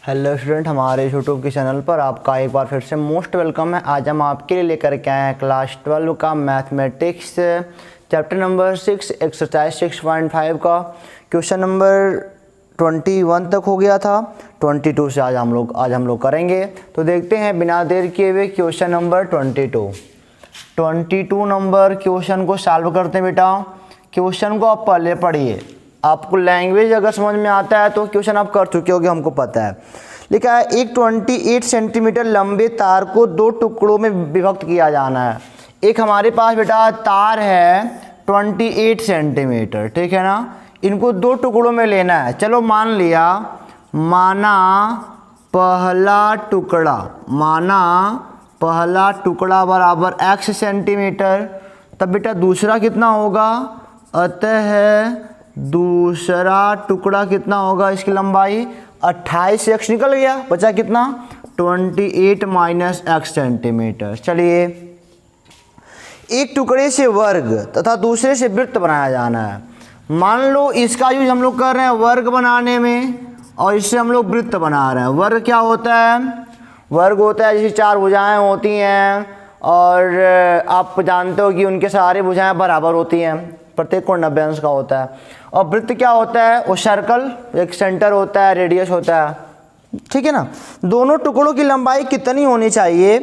Hello student, हमारे YouTube के channel पर आपका एक बार फिर से मोस्ट वेलकम है। आज हम आपके लिए लेकर के आए हैं क्लास 12 का मैथमेटिक्स चैप्टर नंबर 6 एक्सरसाइज 6.5 का क्वेश्चन नंबर 21 तक हो गया था। 22 से आज हम लोग करेंगे। तो देखते हैं बिना देर किए हुए क्वेश्चन नंबर 22 नंबर क्वेश्चन को सॉल्व करते हैं। बेटा क्वेश्चन को आप पहले पढ़िए, आपको लैंग्वेज अगर समझ में आता है तो क्वेश्चन आप कर चुके होगे, हमको पता है। लिखा है एक 28 सेंटीमीटर लंबे तार को दो टुकड़ों में विभक्त किया जाना है। एक हमारे पास बेटा तार है 28 सेंटीमीटर, ठीक है ना। इनको दो टुकड़ों में लेना है। चलो माना पहला टुकड़ा बराबर x सेंटीमीटर, तब बेटा दूसरा कितना होगा, अतः दूसरा टुकड़ा कितना होगा, इसकी लंबाई 28 x निकल गया, बचा कितना 28 माइनस x सेंटीमीटर। चलिए एक टुकड़े से वर्ग तथा दूसरे से वृत्त बनाया जाना है। मान लो इसका यूज हम लोग कर रहे हैं वर्ग बनाने में और इससे हम लोग वृत्त बना रहे हैं। वर्ग क्या होता है, वर्ग होता है जैसे चार भुजाएं होती हैं और आप जानते हो कि उनके सारे भुजाएं बराबर होती हैं, प्रत्येक कोण 90 अंश का होता है। और वृत्त क्या होता है, वो सर्कल, एक सेंटर होता है, रेडियस होता है, ठीक है ना। दोनों टुकड़ों की लंबाई कितनी होनी चाहिए,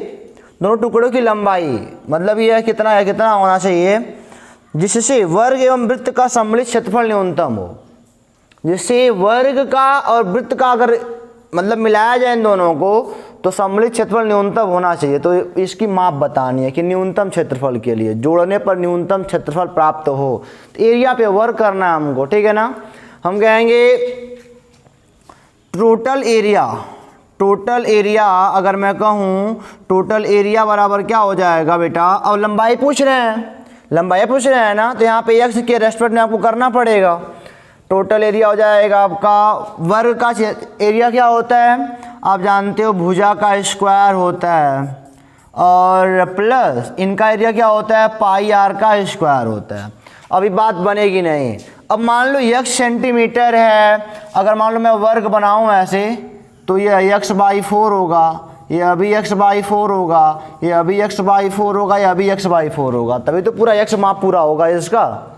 दोनों टुकड़ों की लंबाई मतलब ये कितना होना चाहिए जिससे वर्ग एवं वृत्त का सम्मिलित क्षेत्रफल न्यूनतम हो। जिससे वर्ग का और वृत्त का अगर मतलब मिलाया जाए इन दोनों को तो सम्मिलित क्षेत्रफल न्यूनतम होना चाहिए। तो इसकी माप बतानी है कि न्यूनतम क्षेत्रफल के लिए जोड़ने पर न्यूनतम क्षेत्रफल प्राप्त हो। तो एरिया पे वर्क करना है हमको, ठीक है ना। हम कहेंगे टोटल एरिया अगर मैं कहूँ टोटल एरिया बराबर क्या हो जाएगा बेटा, और लंबाई पूछ रहे हैं ना, तो यहाँ पे x के रेस्पेक्ट में आपको करना पड़ेगा। टोटल एरिया हो जाएगा आपका, वर्ग का एरिया क्या होता है आप जानते हो, भुजा का स्क्वायर होता है, और प्लस इनका एरिया क्या होता है, पाई आर का स्क्वायर होता है। अभी बात बनेगी नहीं। अब मान लो x सेंटीमीटर है, अगर मान लो मैं वर्ग बनाऊं ऐसे तो ये x/4 होगा, ये अभी x/4 होगा, ये अभी x/4 होगा, ये अभी x/4 होगा, तभी तो पूरा x माप पूरा होगा इसका।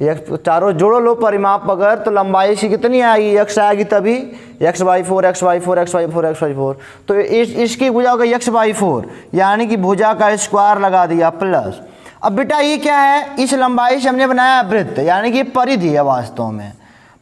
चारों जोड़ो लो परिमाप अगर, तो लंबाई इसकी कितनी आएगी, x आएगी तभी x/4 तो इसकी भुजा होगा x/4, यानी कि भुजा का स्क्वायर लगा दिया प्लस। अब बेटा ये क्या है, इस लंबाई से हमने बनाया वृत्त, यानी कि परिधि है, वास्तव में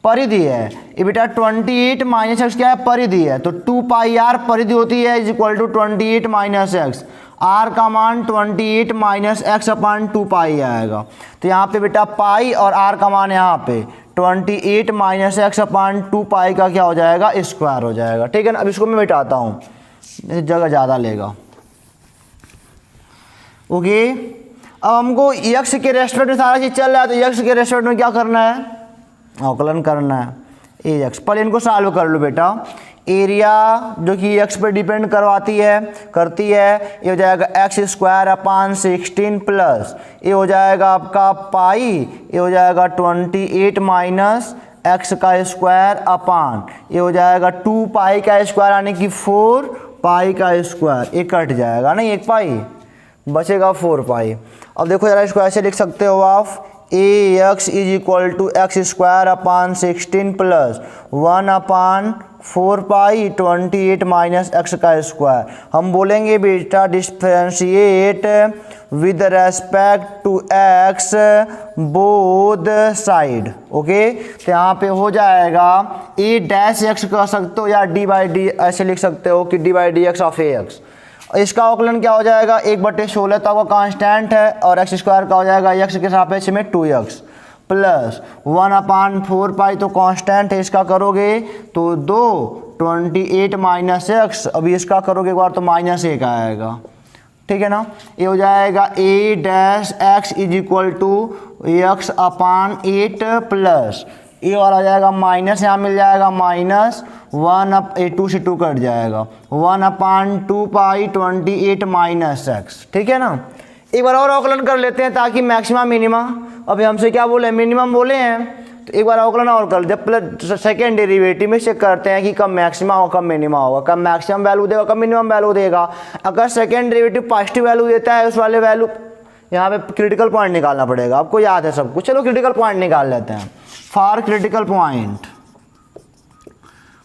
परिधि है ये बेटा। 28 माइनस एक्स क्या है, परिधि है, तो 2πr परिधि होती है is equal to 28 minus x. r का मान 28 माइनस एक्स अपान 2π आएगा। तो यहाँ पे बेटा पाई और r का मान यहाँ पे 28 माइनस एक्स अपान 2π का क्या हो जाएगा, स्क्वायर हो जाएगा, ठीक है ना। अब इसको मैं मिटाता हूँ, जगह ज़्यादा लेगा, ओके। अब हमको x के रेस्पेक्ट में सारा चीज़ चल रहा है, तो x के रेस्पेक्ट में क्या करना है, अवकलन करना है। ax पहले इनको सॉल्व कर लो बेटा। एरिया जो कि x पर डिपेंड करती है, ये हो जाएगा x² अपान 16 प्लस ये हो जाएगा आपका पाई, ये हो जाएगा 28 माइनस एक्स का स्क्वायर अपान ये हो जाएगा 2π का स्क्वायर, यानी कि 4π का स्क्वायर, ये कट जाएगा नहीं, एक पाई बचेगा 4π। अब देखो जरा इसको ऐसे लिख सकते हो आप, ax is equal to x² upon 16 plus 1 upon 4π 28 minus x का स्क्वायर। हम बोलेंगे बेटा differentiate with respect to x both side, okay. तो यहाँ पे हो जाएगा a-x कह सकते हो या d/d ऐसे लिख सकते हो कि d/dx ऑफ ax। इसका अवकलन क्या हो जाएगा, 1/16 तो आपका कांस्टेंट है, और x स्क्वायर का हो जाएगा x के सापेक्ष में 2x प्लस 1 अपान 4π तो कांस्टेंट है, इसका करोगे तो 28 माइनस एक्स, अभी इसका करोगे एक बार तो -1 आएगा, ठीक है ना। ये हो जाएगा a-x is equal to x upon 8 plus ये वाला हो जाएगा माइनस, यहाँ मिल जाएगा -1 2 से 2 कट जाएगा 1 अपान 2π 28 माइनस एक्स, ठीक है ना। एक बार और अवकलन कर लेते हैं ताकि मैक्सिमम मिनिमम, अभी हमसे क्या बोले, मिनिमम बोले हैं, तो एक बार अवकलन और कर, जब प्लस सेकेंड डेरिवेटिव में चेक करते हैं कि कब मैक्सिमा होगा कब मिनिमा होगा, कब मैक्सिमम वैल्यू देगा कब मिनिमम वैल्यू देगा। अगर सेकेंड डेरिवेटिव पॉजिटिव वैल्यू देता है उस वाले वैल्यू, यहाँ पे क्रिटिकल पॉइंट निकालना पड़ेगा, आपको याद है सब कुछ। चलो क्रिटिकल पॉइंट निकाल लेते हैं। For critical point,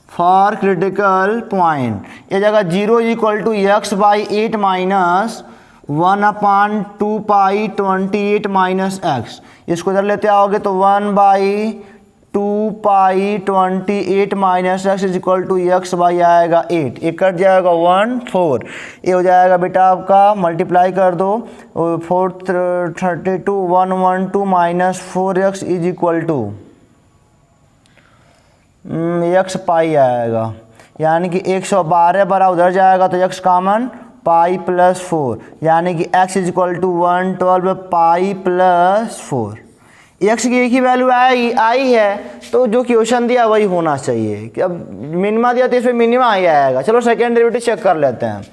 for critical point ये जगह 0 equal to x by 8 minus 1/2 pi 28 minus x, इसको इधर लेते आओगे तो 1/2 pi 28 minus x is equal to x by आएगा 8, एक कट जाएगा 1 4, ये हो जाएगा बेटा आपका, मल्टीप्लाई कर दो 4 32 112 minus 4x is equal to X pi आएगा, यानी कि 112 बरा उधर जाएगा तो एक्स कॉमन पाई प्लस 4, यानी कि x is equal to 112 pi plus 4। X की एक ही वैल्यू आई है तो जो क्वेश्चन दिया वही होना चाहिए। कि अब मिनिमा दिया तो इसमें मिनिमा ही आएगा। चलो सेकेंड डेरिवेटिव चेक कर लेते हैं,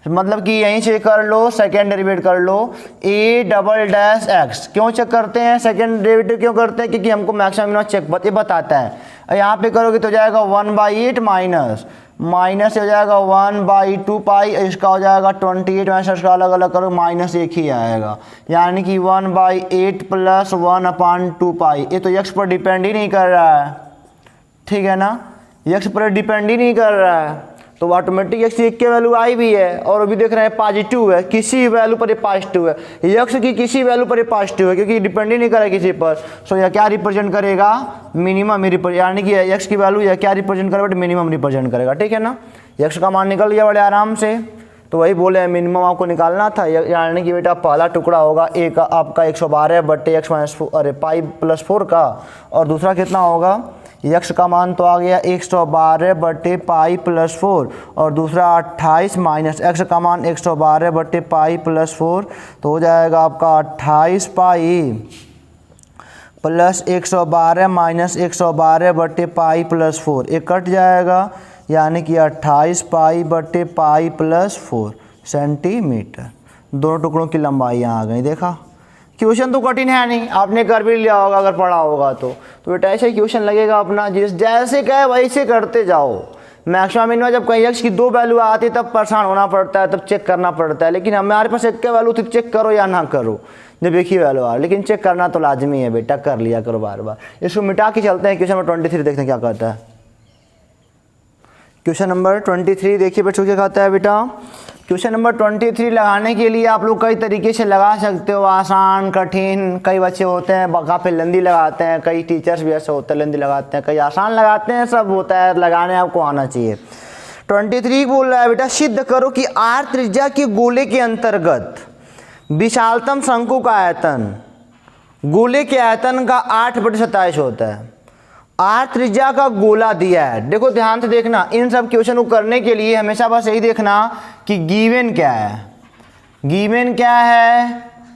मतलब कि यहीं चेक कर लो, सेकेंड डेरिवेटिव कर लो a डबल डैश एक्स। क्यों चेक करते हैं सेकेंड डेरिवेटिव, क्यों करते हैं, क्योंकि हमको मैक्सिमम मिनिमम चेक बताता है। यहाँ पे करोगे तो जाएगा 1/8 माइनस हो जाएगा 1/2 पाई, इसका हो जाएगा 28 माइनस इसका अलग अलग करो माइनस एक ही आएगा, यानी कि 1/8 प्लस 1/2 पाई। ये तो एक्स पर डिपेंड ही नहीं कर रहा है, ठीक है ना, एक्स पर डिपेंड ही नहीं कर रहा है, तो ऑटोमेटिक एक्स की वैल्यू आई भी है और अभी देख रहे हैं पॉजिटिव है, किसी वैल्यू पर ये पॉजिटिव है, एक्स की किसी वैल्यू पर ये पॉजिटिव है क्योंकि डिपेंड ही नहीं करे किसी पर। सो यह क्या रिप्रेजेंट करेगा, मिनिमम यानी कि एक्स की वैल्यू यह क्या रिप्रेजेंट करेगा, मिनिमम रिप्रेजेंट करेगा, ठीक है ना। एक्स का मान निकल गया बड़े आराम से, तो वही बोले मिनिमम आपको निकालना था, यानी कि बेटा पहला टुकड़ा होगा ए का आपका 112 बट्टे एक्स माइनस पाई प्लस 4 का, और दूसरा कितना होगा, यक्स का मान तो आ गया 112 बट्टे पाई प्लस 4, और दूसरा 28 माइनस एक्स का मान 112 बट्टे पाई प्लस 4, तो हो जाएगा आपका 28 पाई प्लस 112 माइनस 112 बट्टे पाई प्लस 4, एक कट जाएगा, यानी कि 28 पाई बट्टे पाई प्लस 4 सेंटीमीटर। दोनों टुकड़ों की लंबाइयाँ आ गई। देखा, क्वेश्चन तो कठिन है नहीं, आपने कर भी लिया होगा अगर पढ़ा होगा तो बेटा ऐसे ही क्वेश्चन लगेगा अपना, जैसे कहे वैसे करते जाओ। मैक्सिमम मिनिमम जब कहीं एक्स की 2 वैल्यू आती है तब परेशान होना पड़ता है, तब चेक करना पड़ता है, लेकिन हमारे पास एक वैल्यू थी, चेक करो या ना करो, जब एक ही वैल्यू आ, लेकिन चेक करना तो लाजमी है बेटा, कर लिया करो बार बार। इसको मिटा के चलते हैं क्वेश्चन नंबर 23, देखते हैं क्या कहता है। क्वेश्चन नंबर 23 देखिए बच्चों क्या कहता है बेटा। क्वेश्चन नंबर 23 लगाने के लिए आप लोग कई तरीके से लगा सकते हो, आसान कठिन, कई बच्चे होते हैं काफ़ी लेंदी लगाते हैं, कई टीचर्स भी ऐसे होते हैं लेंदी लगाते हैं, कई आसान लगाते हैं, सब होता है, लगाने आपको आना चाहिए। 23 बोल रहा है बेटा, सिद्ध करो कि आर त्रिज्या के गोले के अंतर्गत विशालतम शंकु का आयतन गोले के आयतन का 8/27 होता है। आर त्रिज्या का गोला दिया है, देखो ध्यान से देखना, इन सब क्वेश्चन को करने के लिए हमेशा बस यही देखना कि गिवन क्या है, गिवन क्या है,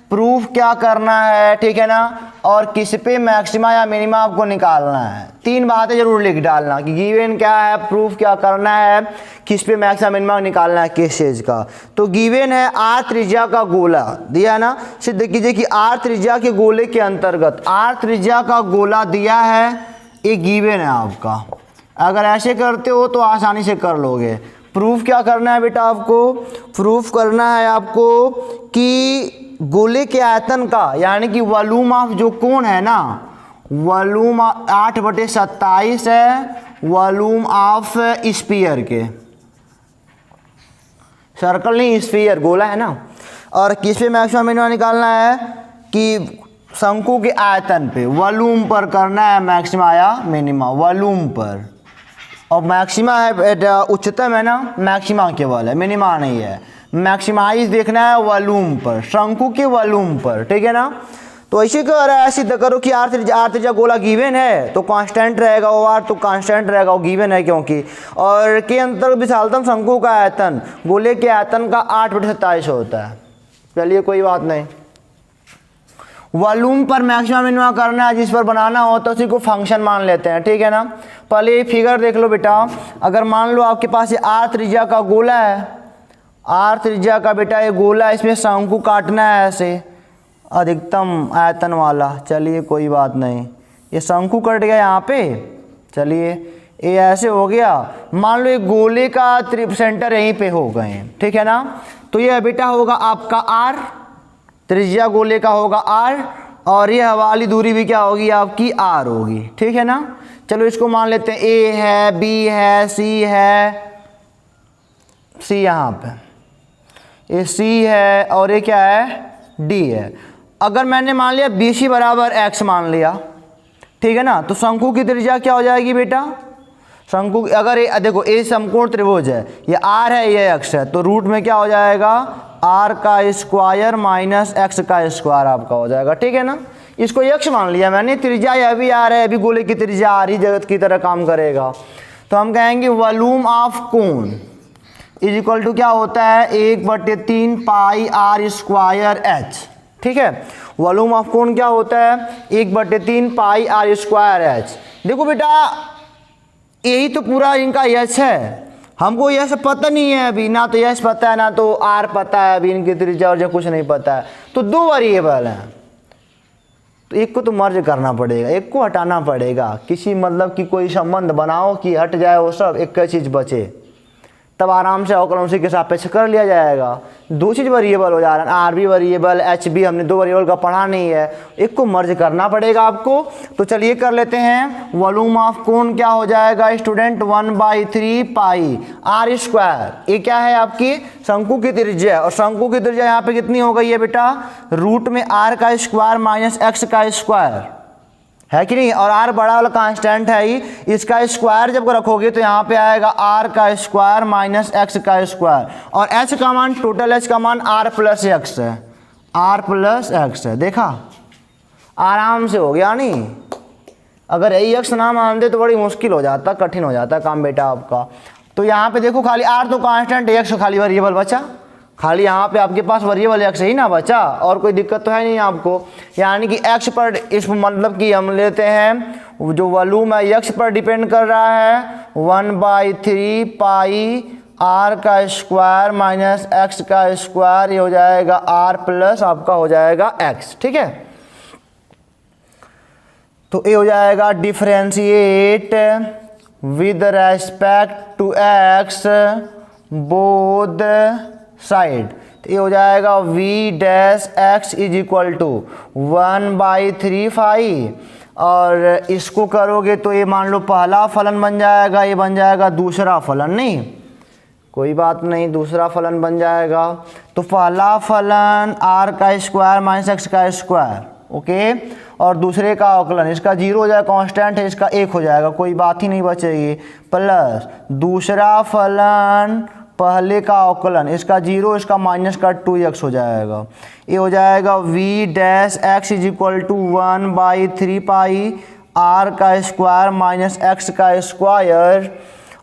प्रूफ क्या करना है, ठीक है ना, और किस पे मैक्सिमा या मिनिमा आपको निकालना है। 3 बातें जरूर लिख डालना कि गिवन क्या है, प्रूफ क्या करना है, किस पे मैक्सिमा मिनिमा निकालना है, किस चीज का। तो गिवन है आर त्रिज्या का गोला दिया है ना, सिद्ध कीजिए कि आर त्रिज्या के गोले के अंतर्गत, आर त्रिज्या का गोला दिया है, एक गिवन है आपका। अगर ऐसे करते हो तो आसानी से कर लोगे। प्रूफ क्या करना है बेटा आपको, प्रूफ करना है आपको कि गोले के आयतन का, यानी कि वॉल्यूम ऑफ जो कोण है ना, वॉल्यूम 8/27 है वॉल्यूम ऑफ स्फीयर के, सर्कल नहीं स्फीयर, गोला है ना। और किस पे मैक्सिमम मिनिमम निकालना है कि शंकु के आयतन पे, वॉल्यूम पर करना है मैक्सिमा या मिनिमा, वॉल्यूम पर। और मैक्सिमा है उच्चतम है ना, मैक्सिमा केवल है, मिनिमा नहीं है। मैक्सिमाइज देखना है वॉल्यूम पर, शंकु के वॉल्यूम पर, ठीक है ना। तो ऐसे कह रहा है, सिद्ध करो कि आर त्रिज्या गोला गिवन है तो कांस्टेंट रहेगा, वो आर तो कांस्टेंट रहेगा, वो गिवन है क्योंकि, और के अंतर्गत विशालतम शंकु का आयतन गोले के आयतन का 8/27 होता है। चलिए कोई बात नहीं, वॉल्यूम पर मैक्सिमम मिनिमा करना है, जिस पर बनाना हो तो उसी को फंक्शन मान लेते हैं, ठीक है ना। पहले ये फिगर देख लो बेटा, अगर मान लो आपके पास ये आर त्रिज्या का गोला है, आर त्रिज्या का बेटा ये गोला, इसमें शंकु काटना है ऐसे अधिकतम आयतन वाला। चलिए कोई बात नहीं, ये शंकु कट गया यहाँ पे। चलिए ये ऐसे हो गया। मान लो एक गोले का सेंटर यहीं पे हो गए, ठीक है ना। तो ये बेटा होगा आपका आर, त्रिज्या गोले का होगा आर, और ये वाली दूरी भी क्या होगी आपकी आर होगी, ठीक है ना। चलो इसको मान लेते हैं ए है, बी है, सी है, सी यहाँ पे ये सी है और ये क्या है डी है। अगर मैंने मान लिया बी सी बराबर एक्स मान लिया, ठीक है ना, तो शंकु की त्रिज्या क्या हो जाएगी बेटा, शंकु अगर ये देखो ए समकोण त्रिभुज है, ये आर है ये एक्स है, तो रूट में क्या हो जाएगा आर का स्क्वायर माइनस एक्स का स्क्वायर आपका हो जाएगा, ठीक है ना। इसको एक्स मान लिया मैंने, त्रिज्या ये अभी आर है, अभी गोले की त्रिज्या आर ही जगत की तरह काम करेगा। तो हम कहेंगे volume of cone is equal to क्या होता है 1/3 पाई आर स्क्वायर एच, ठीक है। वॉल्यूम ऑफ कोन क्या होता है 1/3 पाई आर स्क्वायर एच। देखो बेटा यही तो पूरा इनका यश है, हमको यश पता नहीं है अभी, ना तो यश पता है ना तो आर पता है, अभी इनकी त्रिज्या और कुछ नहीं पता है। तो दो वेरिएबल हैं, तो एक को तो मर्ज करना पड़ेगा, एक को हटाना पड़ेगा, किसी मतलब कि कोई संबंध बनाओ कि हट जाए वो सब, एक चीज़ बचे, तब आराम से अवकलन उसी के सापेक्ष कर लिया जाएगा। दो चीज़ वेरिएबल हो जा रहा है, आर भी वेरिएबल, एच भी, हमने दो वेरिएबल का पढ़ा नहीं है, एक को मर्ज करना पड़ेगा आपको। तो चलिए कर लेते हैं। वॉल्यूम ऑफ कोन क्या हो जाएगा स्टूडेंट 1/3 पाई आर स्क्वायर, ये क्या है आपकी शंकु की त्रिज्या, और शंकु की त्रिज्या यहाँ पे कितनी हो गई है बेटा रूट में आर का स्क्वायर माइनस एक्स का स्क्वायर, है कि नहीं, और आर बड़ा वाला कांस्टेंट है ही, इसका स्क्वायर जब रखोगे तो यहाँ पे आएगा आर का स्क्वायर माइनस एक्स का स्क्वायर, और एच का मान टोटल एच का मान आर प्लस एक्स है, आर प्लस एक्स है। देखा आराम से हो गया नहीं, अगर यही एक्स ना मान दे तो बड़ी मुश्किल हो जाता, कठिन हो जाता काम बेटा आपका। तो यहाँ पे देखो खाली आर तो कांस्टेंट, एक्स खाली वेरिएबल बचा, खाली यहाँ पे आपके पास वेरिएबल एक्स ही ना बचा, और कोई दिक्कत तो है नहीं आपको। यानी कि एक्स पर इस मतलब कि हम लेते हैं जो वॉल्यूम है एक्स पर डिपेंड कर रहा है 1/3 पाई आर का स्क्वायर माइनस एक्स का स्क्वायर, ये हो जाएगा आर प्लस आपका हो जाएगा एक्स, ठीक है। तो ये हो जाएगा differentiate with respect to x both side, तो ये हो जाएगा v dash x is equal to 1/3 pi, और इसको करोगे तो ये मान लो पहला फलन बन जाएगा, ये बन जाएगा दूसरा फलन, नहीं कोई बात नहीं दूसरा फलन बन जाएगा। तो पहला फलन r का स्क्वायर माइनस एक्स का स्क्वायर, ओके, और दूसरे का अवकलन, इसका 0 हो जाएगा कांस्टेंट है, इसका 1 हो जाएगा, कोई बात ही नहीं बचेगी, प्लस दूसरा फलन पहले का अवकलन, इसका 0 इसका माइनस का 2x हो जाएगा, ये हो जाएगा v dash x is equal to 1/3 pi R का स्क्वायर माइनस एक्स का स्क्वायर,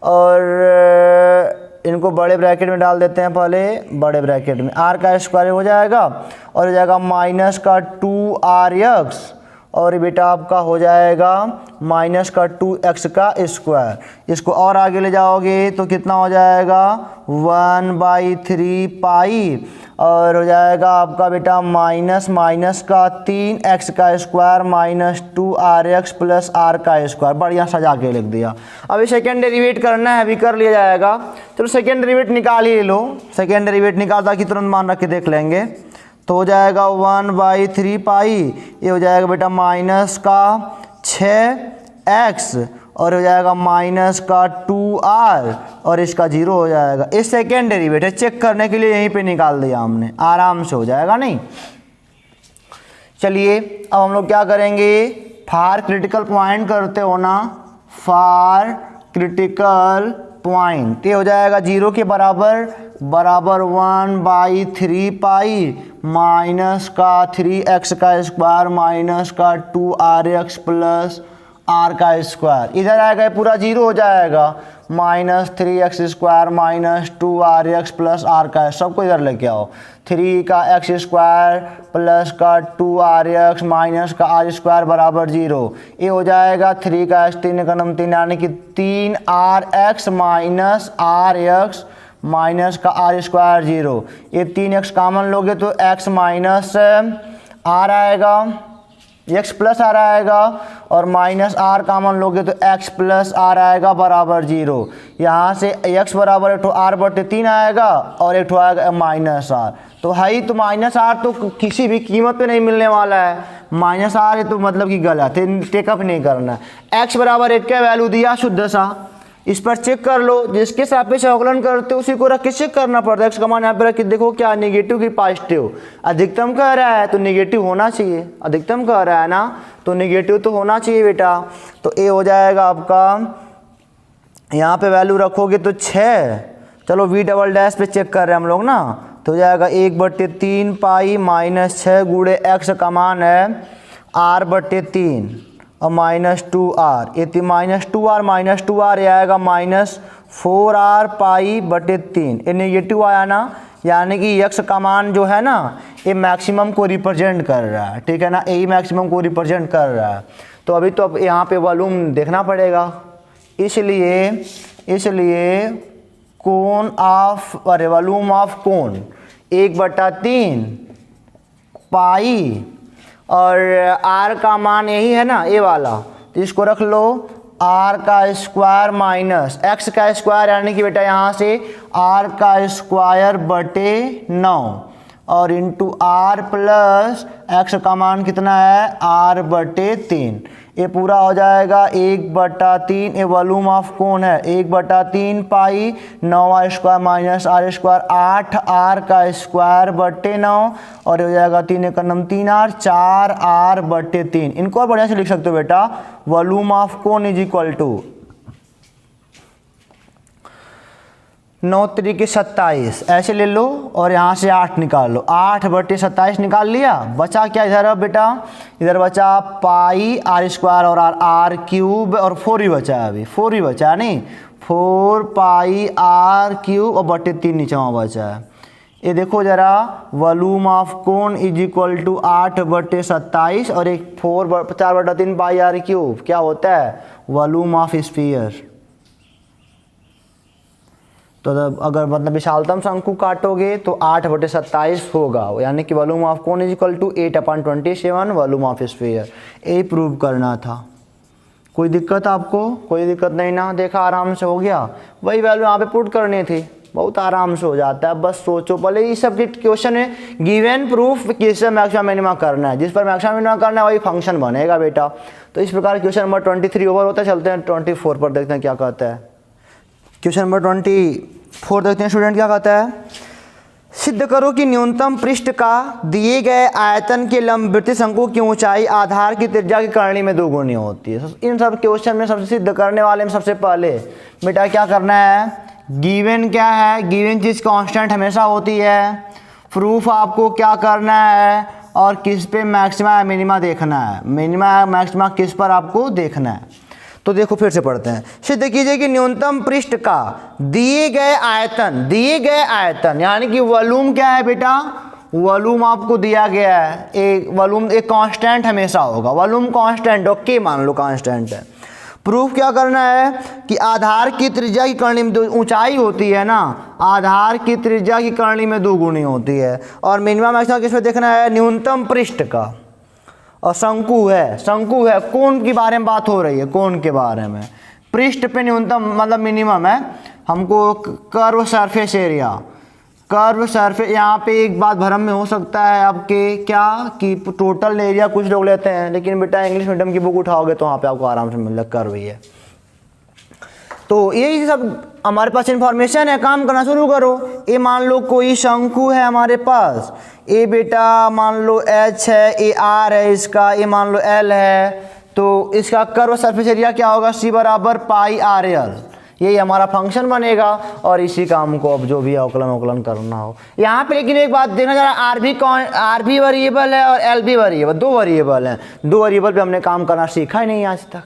और इनको बड़े ब्रैकेट में डाल देते हैं, पहले बड़े ब्रैकेट में आर का स्क्वायर हो जाएगा, और हो जाएगा माइनस का 2rx, और बेटा आपका हो जाएगा माइनस का 2x का स्क्वायर। इसको और आगे ले जाओगे तो कितना हो जाएगा 1/3 पाई, और हो जाएगा आपका बेटा माइनस माइनस का 3x का square minus 2rx plus r का स्क्वायर, बढ़िया सजा के लिख दिया। अभी सेकेंड डेरिवेट करना है, अभी कर लिया जाएगा। चलो सेकेंड डेरिवेट निकाल ही लो, सेकेंड डेरिवेट निकालता कि तुरंत मान रख के देख लेंगे। तो हो जाएगा 1/3 पाई, ये हो जाएगा बेटा माइनस का 6x, और हो जाएगा माइनस का 2r, और इसका 0 हो जाएगा। इस सेकेंड डेरिवेट है, चेक करने के लिए यहीं पे निकाल दिया हमने, आराम से हो जाएगा नहीं। चलिए अब हम लोग क्या करेंगे, फार क्रिटिकल पॉइंट करते हो ना, फार क्रिटिकल पॉइंट, ये हो जाएगा 0 के बराबर 1/3 पाई माइनस का 3x का स्क्वायर माइनस का 2rx प्लस r का स्क्वायर, इधर आएगा पूरा 0 हो जाएगा, minus 3x square minus 2rx plus r का, सबको इधर लेके आओ, 3 का x स्क्वायर प्लस का 2rx माइनस का r स्क्वायर बराबर 0, ये हो जाएगा 3 का x 3 का 3 यानी कि 3rx माइनस rx माइनस का r स्क्वायर 0, ये 3x कॉमन लोगे तो x माइनस r आएगा, x प्लस r आएगा, और माइनस आर कॉमन लोगे तो x प्लस आर आएगा बराबर 0। यहाँ से x बराबर एक ठो आर बटे 3 आएगा और एक ठो आएगा माइनस आर। तो भाई तो माइनस आर तो किसी भी कीमत पे नहीं मिलने वाला है, माइनस आर है तो मतलब कि गलत है, टेकअप नहीं करना है। x बराबर 1 का वैल्यू दिया शुद्ध सा, इस पर चेक कर लो, जिसके सापेक्ष अवकलन करते हो उसी को रख के चेक करना पड़ता है। x का मान यहाँ पे रख के देखो क्या नेगेटिव की पॉजिटिव, अधिकतम कह रहा है तो नेगेटिव होना चाहिए, अधिकतम कह रहा है ना तो नेगेटिव तो होना चाहिए बेटा। तो ए हो जाएगा आपका, यहाँ पे वैल्यू रखोगे तो 6, चलो v डबल डैश पे चेक कर रहे हैं हम लोग ना, तो हो जाएगा 1/3 पाई माइनस 6 गुणे x का मान है r/3 और -2r, ये -2r ये आएगा -4r पाई बटे 3, ये नेगेटिव आया ना, यानी कि x का मान जो है ना ये मैक्सिमम को रिप्रेजेंट कर रहा है, ठीक है ना, यही मैक्सिमम को रिप्रेजेंट कर रहा है। तो अभी तो अब यहाँ पे वॉल्यूम देखना पड़ेगा, इसलिए कोण ऑफ वॉल्यूम ऑफ कोण 1/3 पाई और r का मान यही है ना ये वाला, तो इसको रख लो r का स्क्वायर माइनस x का स्क्वायर, यानी कि बेटा यहाँ से r का स्क्वायर बटे 9 और इंटू r प्लस x का मान कितना है r/3, ये पूरा हो जाएगा 1/3, ये वॉल्यूम ऑफ कोण है 1/3 पाई 9 square minus r square 8r का स्क्वायर बटे 9 और हो जाएगा 3 1 9 3r 4r/3। इनको और बढ़िया से लिख सकते हो बेटा, volume of cone is equal to 9 3 27 ऐसे ले लो और यहाँ से 8 निकाल लो, 8/27 निकाल लिया, बचा क्या इधर अब बेटा, इधर बचा पाई r स्क्वायर और r क्यूब और 4 ही बचा है, अभी 4 ही बचा है नहीं, 4 पाई r क्यूब और बटे 3 नीचे वहाँ बचा है। ये देखो जरा, volume of cone is equal to 8/27 और एक 4/3 पाई r क्यूब क्या होता है वॉल्यूम ऑफ स्फीयर। तो अगर मतलब विशालतम शंकु काटोगे तो 8/27 होगा, यानी कि volume of cone is equal to 8/27 volume of sphere. यही प्रूव करना था। कोई दिक्कत आपको? कोई दिक्कत नहीं ना, देखा आराम से हो गया, वही वैल्यू यहाँ पे पुट करनी थी, बहुत आराम से हो जाता है। बस सोचो पहले, ये सब क्वेश्चन है गिवन प्रूफ किससे मैक्सिमम मिनिमम करना है, जिस पर मैक्सिमम मिनिमम करना है वही फंक्शन बनेगा बेटा। तो इस प्रकार क्वेश्चन नंबर 23 ओवर होता है। चलते हैं 24 पर, देखते हैं क्या कहता है। क्वेश्चन नंबर 24 देखते हैं स्टूडेंट क्या कहता है। सिद्ध करो कि न्यूनतम पृष्ठ का दिए गए आयतन के लंबवृत्तीय शंकु की ऊंचाई आधार की त्रिज्या की करनी में 2 गुनी होती है। इन सब क्वेश्चन में सबसे सिद्ध करने वाले में सबसे पहले बेटा क्या करना है, गिवन क्या है, गिवन चीज़ कांस्टेंट हमेशा होती है। प्रूफ आपको क्या करना है और किस पे मैक्सिमा मिनिमा देखना है, मिनिमा मैक्सिमा किस पर आपको देखना है। तो देखो फिर से पढ़ते हैं। सिद्ध कीजिए कि न्यूनतम पृष्ठ का दिए गए आयतन यानी कि वॉल्यूम क्या है बेटा, वॉल्यूम आपको दिया गया है, एक वॉल्यूम एक कांस्टेंट हमेशा होगा, वॉल्यूम कांस्टेंट ओके मान लो कांस्टेंट है। प्रूफ क्या करना है कि आधार की त्रिज्या की करनी में ऊंचाई होती है ना, आधार की त्रिज्या की करनी में 2 गुनी होती है। और मिनिमम मैक्सिमा किस पे देखना है, न्यूनतम पृष्ठ का। और शंकु है, कोण के बारे में बात हो रही है, कोण के बारे में। पृष्ठ पे न्यूनतम मतलब मिनिमम है हमको curve surface area, curve surface. यहाँ पे एक बात भ्रम में हो सकता है आपके क्या कि टोटल एरिया कुछ लोग लेते हैं, लेकिन बेटा इंग्लिश मीडियम की बुक उठाओगे तो वहाँ पे आपको आराम से मिल कर्व ही है। तो यही सब हमारे पास इंफॉर्मेशन है, काम करना शुरू करो। ये मान लो कोई शंकु है हमारे पास, ये बेटा मान लो H है, ये R है इसका, ये मान लो L है, तो इसका कर्व सरफेस एरिया क्या होगा, C बराबर पाई RL। यही हमारा फंक्शन बनेगा और इसी का हमको अब जो भी अवकलन करना हो। यहाँ पे लेकिन एक बात देखना जरा, R भी वेरिएबल है और L भी वेरिएबल, 2 वेरिएबल हैं। 2 वेरिएबल पे हमने काम करना सीखा ही नहीं आज तक,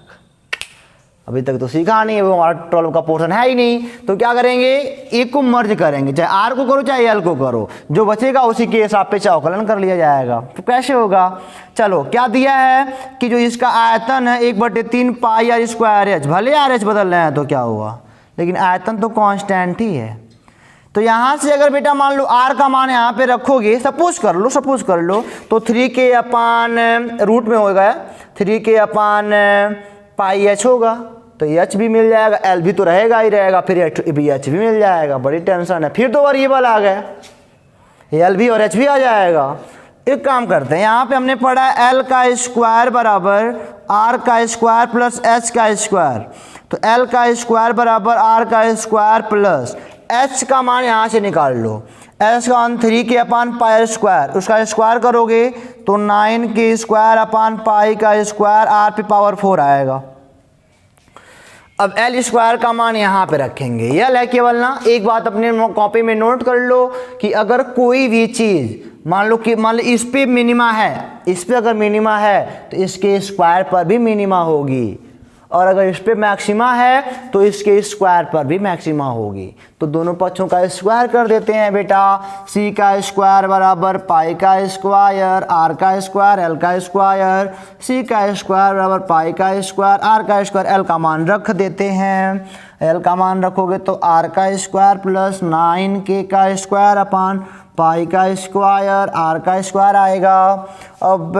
अभी तक तो सीखा नहीं है, वो हमारा 12 का पोर्शन है ही नहीं। तो क्या करेंगे, एक को मर्ज करेंगे, चाहे आर को करो चाहे एल को करो, जो बचेगा उसी के हिसाब पे अवकलन कर लिया जाएगा। तो कैसे होगा, चलो क्या दिया है कि जो इसका आयतन है 1/3 पाई आर स्क्वायर एच, भले आर एच बदल रहे हैं तो क्या हुआ, लेकिन आयतन तो कांस्टेंट ही है। तो यहाँ से अगर बेटा मान लो r का मान यहाँ पे रखोगे, सपोज कर लो तो 3k अपान रूट में होगा 3k अपान पाई h होगा, तो h भी मिल जाएगा, l भी तो रहेगा ही रहेगा, फिर h भी मिल जाएगा। बड़ी टेंशन है, फिर 2 वेरिएबल आ गए, l भी और h भी आ जाएगा। एक काम करते हैं, यहाँ पे हमने पढ़ा l का स्क्वायर बराबर r का स्क्वायर प्लस h का स्क्वायर, तो l का स्क्वायर बराबर r का स्क्वायर प्लस h का मान यहाँ से निकाल लो, h का मान 3k अपान पाई स्क्वायर, उसका स्क्वायर करोगे तो 9k स्क्वायर अपान पाई का स्क्वायर r पे पावर 4 आएगा। अब एल स्क्वायर का मान यहाँ पे रखेंगे, यल है केवल ना। एक बात अपने कॉपी में नोट कर लो कि अगर कोई भी चीज़ मान लो इस पे मिनिमा है, इस पे अगर मिनिमा है तो इसके स्क्वायर पर भी मिनिमा होगी, और अगर इस पे मैक्सिमा है तो इसके स्क्वायर पर भी मैक्सिमा होगी। तो दोनों पक्षों का स्क्वायर कर देते हैं बेटा, c का स्क्वायर बराबर पाई का स्क्वायर r का स्क्वायर l का स्क्वायर, c का स्क्वायर बराबर पाई का स्क्वायर r का स्क्वायर, l का मान रख देते हैं, l का मान रखोगे तो r का स्क्वायर प्लस 9k का स्क्वायर अपान पाई का स्क्वायर r का स्क्वायर आएगा। अब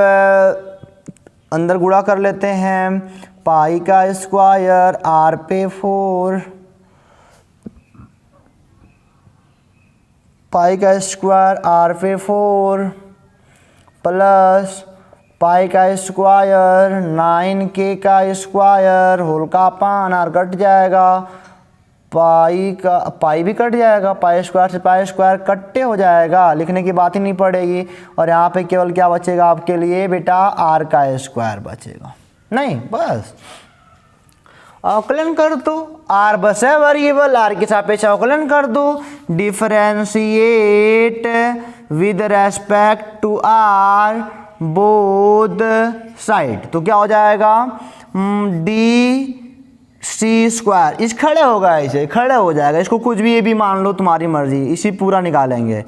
अंदर गुणा कर लेते हैं, पाई का स्क्वायर r पे 4, पाई का स्क्वायर r पे 4 प्लस पाई का स्क्वायर 9k का स्क्वायर होल का अपान r कट जाएगा, पाई भी कट जाएगा, पाई स्क्वायर से पाई स्क्वायर कट्टे हो जाएगा, लिखने की बात ही नहीं पड़ेगी। और यहाँ पे केवल क्या बचेगा आपके लिए बेटा, r का स्क्वायर बचेगा, नहीं बस अवकलन कर दो, r बस है वेरिएबल, r के सापेक्ष अवकलन कर दो, differentiate with respect to r both side, तो क्या हो जाएगा डी सी स्क्वायर, इस खड़े होगा, इसे खड़े हो जाएगा, इसको कुछ भी ये भी मान लो तुम्हारी मर्जी, इसी पूरा निकालेंगे।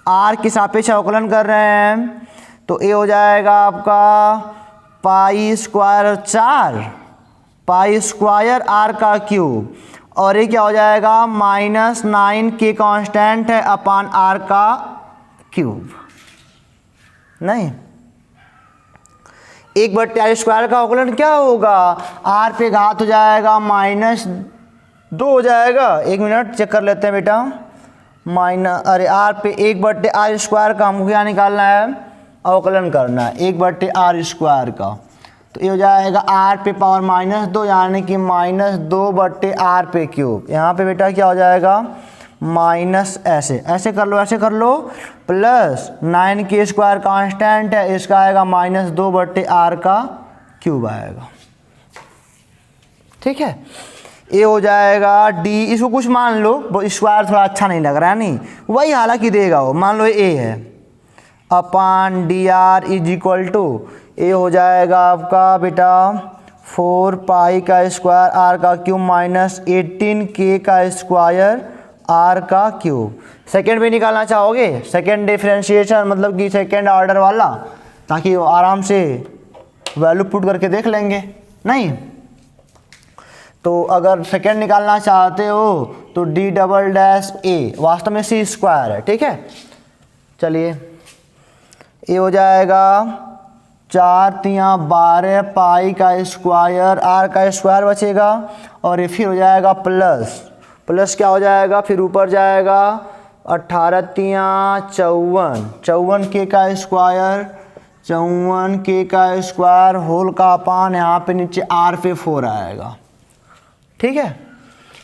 r के सापेक्ष अवकलन कर रहे हैं तो ये हो जाएगा आपका pi square 4 pi square r का क्यूब, और ये क्या हो जाएगा -9k कांस्टेंट है अपान r का क्यूब, नहीं 1/r स्क्वायर का अवकलन क्या होगा, r पे घात हो जाएगा -2 हो जाएगा। 1 मिनट चेक कर लेते हैं बेटा, r पे 1/r स्क्वायर का हमको क्या निकालना है, अवकलन करना है 1/r स्क्वायर का, तो ये हो जाएगा r पे पावर -2 यानी कि -2/r पे क्यूब। यहाँ पे बेटा क्या हो जाएगा माइनस ऐसे कर लो प्लस 9k स्क्वायर कांस्टेंट है, इसका आएगा -2/r का क्यूब आएगा, ठीक है। ये हो जाएगा डी, इसको कुछ मान लो, स्क्वायर थोड़ा अच्छा नहीं लग रहा है, नहीं वही हालांकि देगा वो, मान लो ए है अपान dr इज इक्वल टू, ये हो जाएगा आपका बेटा 4 पाई का स्क्वायर r का क्यूब -18k का स्क्वायर r का क्यूब। सेकेंड में निकालना चाहोगे, सेकेंड डिफरेंशिएशन मतलब कि सेकेंड ऑर्डर वाला, ताकि आराम से वैल्यू पुट करके देख लेंगे, नहीं तो अगर सेकेंड निकालना चाहते हो तो d∬a, वास्तव में c स्क्वायर है, ठीक है। चलिए ये हो जाएगा 4 तिया 12 पाई का स्क्वायर r का स्क्वायर बचेगा, और ये फिर हो जाएगा प्लस क्या हो जाएगा, फिर ऊपर जाएगा 18 तिया 54k का स्क्वायर, 54k का स्क्वायर होल का अपान, यहाँ पे नीचे r पे 4 आएगा, ठीक है।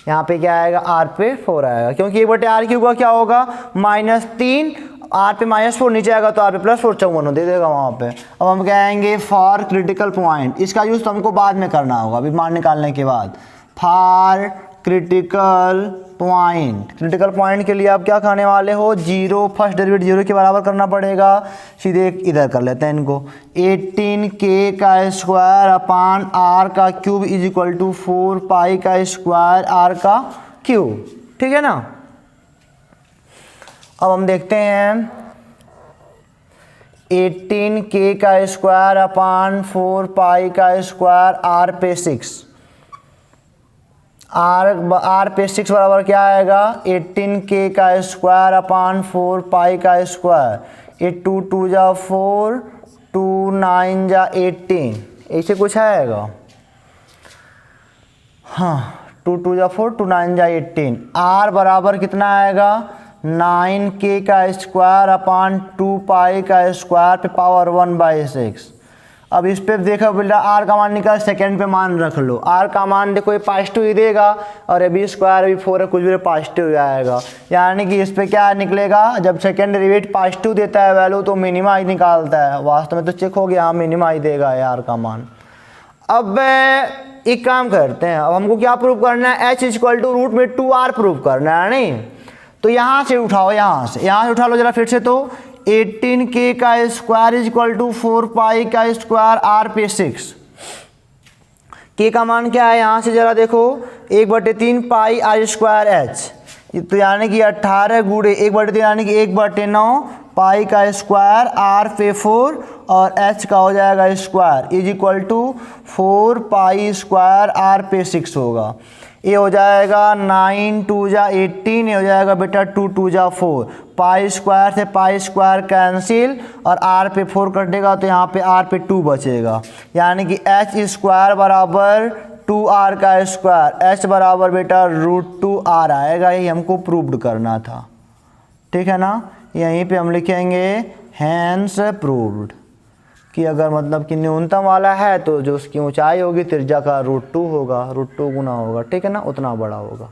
यहाँ पे क्या आएगा r पे 4 आएगा, क्योंकि 1/r क्यूब का क्या होगा -3, r पे -4 नीचे आएगा तो r पे +4 54 दे देगा वहाँ पे। अब हम कहेंगे फॉर क्रिटिकल पॉइंट, इसका यूज़ तो हमको बाद में करना होगा, अभी मान निकालने के बाद। फॉर क्रिटिकल पॉइंट के लिए आप क्या करने वाले हो, 0 फर्स्ट डेरिवेटिव 0 के बराबर करना पड़ेगा, सीधे इधर कर लेते हैं इनको, 18k का स्क्वायर अपान r का क्यूब इज इक्वल टू 4 पाई का स्क्वायर r का क्यूब, ठीक है ना। अब हम देखते हैं 18k का स्क्वायर अपान 4 पाई का स्क्वायर r पे 6, आर पे 6 बराबर क्या आएगा 18k का स्क्वायर अपान 4 पाई का स्क्वायर। ये 2 2 जा 4, 2 9 जा 18, ऐसे कुछ आएगा। हाँ 2 2 जा 4, 2 9 जा 18। आर बराबर कितना आएगा 9k का स्क्वायर अपान 2 पाई का स्क्वायर पे पावर 1/6। अब इस पे देखो बेटा आर का मान निकाल, सेकंड पे मान रख लो। आर का मान देखो ये पॉजिटिव ही देगा और ये बी स्क्वायर भी 4 है, कुछ भी पॉजिटिव ही आएगा। यानी कि इस पे क्या निकलेगा, जब सेकंड डेरिवेटिव पॉजिटिव देता है वैल्यू तो मिनिमा ही निकालता है। वास्तव में तो चेक हो गया, हाँ मिनिमा ही देगा आर का मान। अब एक काम करते हैं, अब हमको क्या प्रूव करना है, h इक्वल टू रूट में 2r प्रूव करना है नहीं। तो यहाँ से उठाओ, यहाँ से उठा लो जरा फिर से। तो 18k का स्क्वायर इज इक्वल टू 4 पाई का स्क्वायर r पे 6। k का मान क्या है यहाँ से जरा देखो 1/3 पाई r स्क्वायर h, तो यानी कि 18 गुणे 1/3 यानी कि 1/9 पाई का स्क्वायर r पे 4 और h का हो जाएगा square is equal to 4 pi square r पे 6 होगा। ये हो जाएगा 9 2 जा 18, ये हो जाएगा बेटा 2 2 जा 4, पाई स्क्वायर से पाई स्क्वायर कैंसिल और r पे 4 कटेगा तो यहाँ पे r पे 2 बचेगा। यानी कि h स्क्वायर बराबर 2r का स्क्वायर, h बराबर बेटा √2r आएगा। यही हमको प्रूव्ड करना था, ठीक है ना। यहीं पे हम लिखेंगे हैंस प्रूव्ड कि अगर मतलब कि न्यूनतम वाला है तो जो उसकी ऊंचाई होगी त्रिज्या का √2 होगा, √2 गुना होगा, ठीक है ना, उतना बड़ा होगा।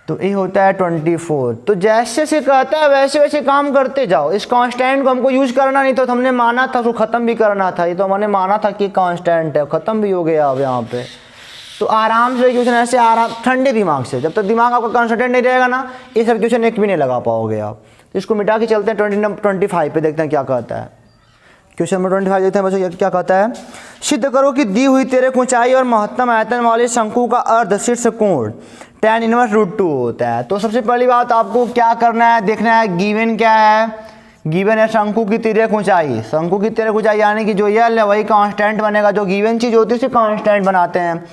तो ये होता है 24। तो जैसे से कहता है वैसे वैसे काम करते जाओ। इस कांस्टेंट को हमको यूज करना नहीं, तो हमने माना था उसको ख़त्म भी करना था। ये तो हमने माना था कि कांस्टेंट है, ख़त्म भी हो गया अब यहाँ पे। तो आराम से क्वेश्चन ऐसे आराम ठंडे दिमाग से, जब तक दिमाग आपका कॉन्सेंट्रेट नहीं रहेगा ना ये सब क्वेश्चन एक भी नहीं लगा पाओगे आप। तो इसको मिटा के चलते हैं 25 पे, देखते हैं क्या कहता है। क्वेश्चन नंबर 25 देखते हैं बच्चों क्या कहता है। सिद्ध करो कि दी हुई तेरे ऊंचाई और महत्तम आयतन वाले शंकु का अर्ध शीर्ष कोण tan इनवर्स √2 होता है। तो सबसे पहली बात आपको क्या करना है, देखना है गिवन क्या है। गिवन है शंकु की तिर्यक ऊंचाई। शंकु की तिर्यक ऊंचाई यानी कि जो यल है वही कांस्टेंट बनेगा, जो गिवन चीज़ होती है उसे कांस्टेंट बनाते हैं।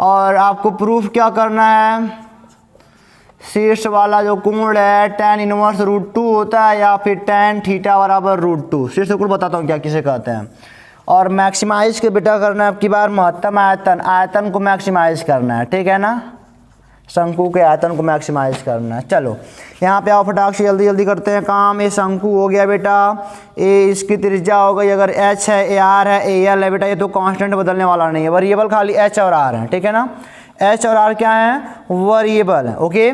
और आपको प्रूफ क्या करना है, शीर्ष वाला जो कोण है tan इनवर्स √2 होता है या फिर tan थीटा बराबर √2। शीर्ष कोण बताता हूँ क्या किसे कहते हैं। और मैक्सिमाइज के बेटा करना है आपकी बार महत्तम आयतन, आयतन को मैक्सिमाइज करना है, ठीक है ना, शंकु के आयतन को मैक्सिमाइज करना है। चलो यहाँ पे आओ फटाक से जल्दी जल्दी करते हैं काम। ये शंकु हो गया बेटा, ए इसकी त्रिज्या हो गई, अगर h है, ए आर है, ए एल है बेटा, ये तो कांस्टेंट बदलने वाला नहीं है, वेरिएबल खाली h और r है, ठीक है ना। h और r क्या है, वेरिएबल है, ओके।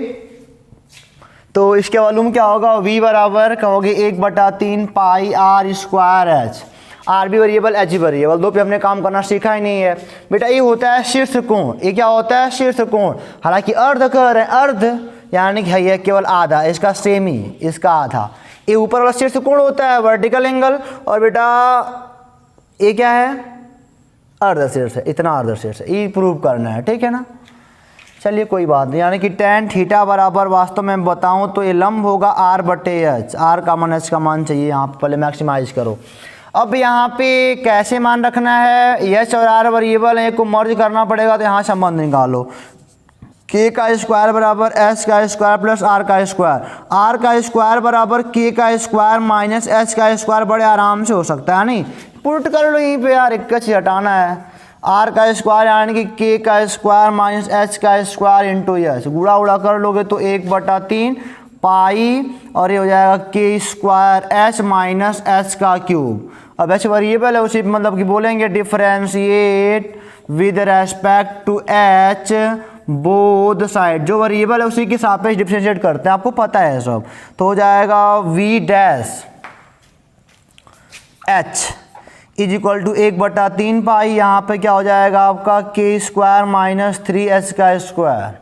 तो इसके वॉल्यूम क्या होगा, v बराबर कहोगे 1/3 पाई r स्क्वायर h। आर भी वेरिएबल, एच भी वेरिएबल, दो पे हमने काम करना सीखा ही नहीं है बेटा। ये होता है शीर्ष कोण। ये क्या होता है, शीर्ष कोण। हालांकि अर्ध कह रहे हैं, अर्ध यानी कि है ये केवल आधा, इसका सेमी, इसका आधा। ये ऊपर वाला शीर्ष कोण होता है वर्टिकल एंगल, और बेटा ये क्या है, अर्ध शीर्ष है, इतना अर्ध शीर्ष है, ये प्रूव करना है, ठीक है ना। चलिए कोई बात नहीं, यानी कि tan थीटा बराबर वास्तव में बताऊं तो ये लंब होगा r/h। r का मान h का मान चाहिए, यहाँ पर पहले मैक्सिमाइज करो। अब यहाँ पे कैसे मान रखना है, h और r वेरिएबल है, को मर्ज करना पड़ेगा, तो यहाँ संबंध निकालो। k का स्क्वायर बराबर h का स्क्वायर प्लस r का स्क्वायर, r का स्क्वायर बराबर k का स्क्वायर माइनस h का स्क्वायर, बड़े आराम से हो सकता है नहीं, पुट कर लो यहीं पे यार, एक चीज हटाना है। r का स्क्वायर यानी कि k का स्क्वायर माइनस h का स्क्वायर इंटू h, गुड़ा उड़ा कर लोगे तो 1/3 पाई और ये हो जाएगा k square h minus h का क्यूब। अब h वेरिएबल है, उसी मतलब कि बोलेंगे differentiate with respect to h both side. जो वेरिएबल है उसी के सापेक्ष डिफरेंशिएट करते हैं, आपको पता है सब। तो हो जाएगा v dash h is equal to 1/3 pi, यहाँ पे क्या हो जाएगा आपका k स्क्वायर माइनस 3h का स्क्वायर।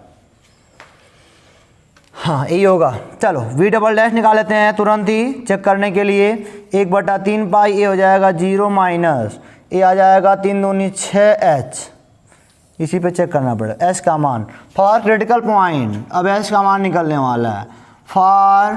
हाँ यही होगा। चलो v डबल डैश निकाल लेते हैं तुरंत ही चेक करने के लिए। 1/3 पाई, ये हो जाएगा 0 माइनस, ये आ जाएगा 3 दूनी 6h, इसी पे चेक करना पड़ेगा। h का मान फॉर क्रिटिकल पॉइंट, अब h का मान निकलने वाला है फॉर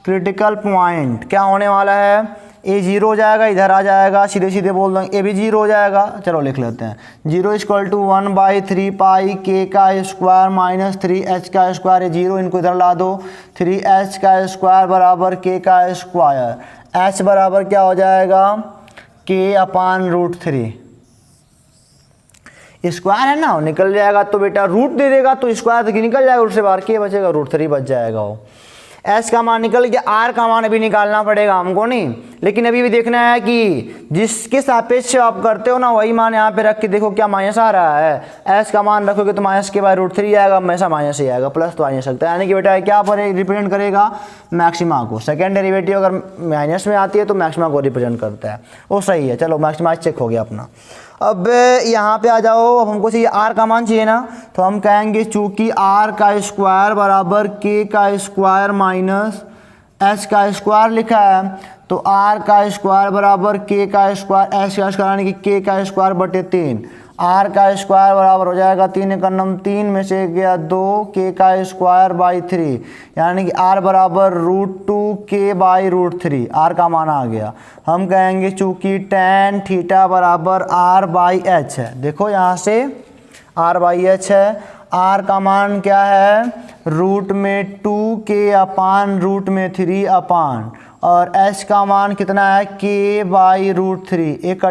क्रिटिकल पॉइंट, क्या होने वाला है ए जीरो हो जाएगा, इधर आ जाएगा, सीधे सीधे बोल देंगे ए भी जीरो हो जाएगा। चलो लिख लेते हैं, जीरो इक्वल टू 1/3 पाई के का स्क्वायर माइनस 3h का स्क्वायर, ये जीरो इनको इधर ला दो, 3h का स्क्वायर बराबर के का स्क्वायर, h बराबर क्या हो जाएगा k/√3, स्क्वायर है ना, निकल जाएगा तो बेटा रूट दे देगा तो स्क्वायर तो निकल जाएगा, रूट से बाहर के बचेगा, √3 बच जाएगा। वो एस का मान निकल गया, आर का मान अभी निकालना पड़ेगा हमको नहीं, लेकिन अभी भी देखना है कि जिसके सापेक्ष आप करते हो ना वही मान यहाँ पे रख के देखो क्या माइनस आ रहा है। एस का मान रखोगे तो माइनस के बाद √3 आएगा, हमेशा माइनस ही आएगा, प्लस तो आ नहीं सकता, यानी कि बेटा क्या पर रिप्रेजेंट करेगा मैक्सिमा को। सेकेंड डेरिवेटिव अगर माइनस में आती है तो मैक्सिमा को रिप्रेजेंट करता है, वो सही है। चलो मैक्सिमा चेक हो गया अपना। अब यहाँ पे आ जाओ, अब हमको चाहिए आर का मान चाहिए ना, तो हम कहेंगे चूंकि आर का स्क्वायर बराबर के का स्क्वायर माइनस एच का स्क्वायर लिखा है, तो आर का स्क्वायर बराबर के का स्क्वायर एच का स्क्वायर यानी कि के का स्क्वायर बटे 3, आर का स्क्वायर बराबर हो जाएगा 3 एक नम 3 में से गया 2 के का स्क्वायर बाई 3, यानी कि आर बराबर √2 के बाई √3, आर का मान आ गया। हम कहेंगे चूंकि tan थीटा बराबर आर बाई एच है, देखो यहाँ से आर बाई एच है, आर का मान क्या है रूट में 2k/√3 और एच का मान कितना है k/√3, एक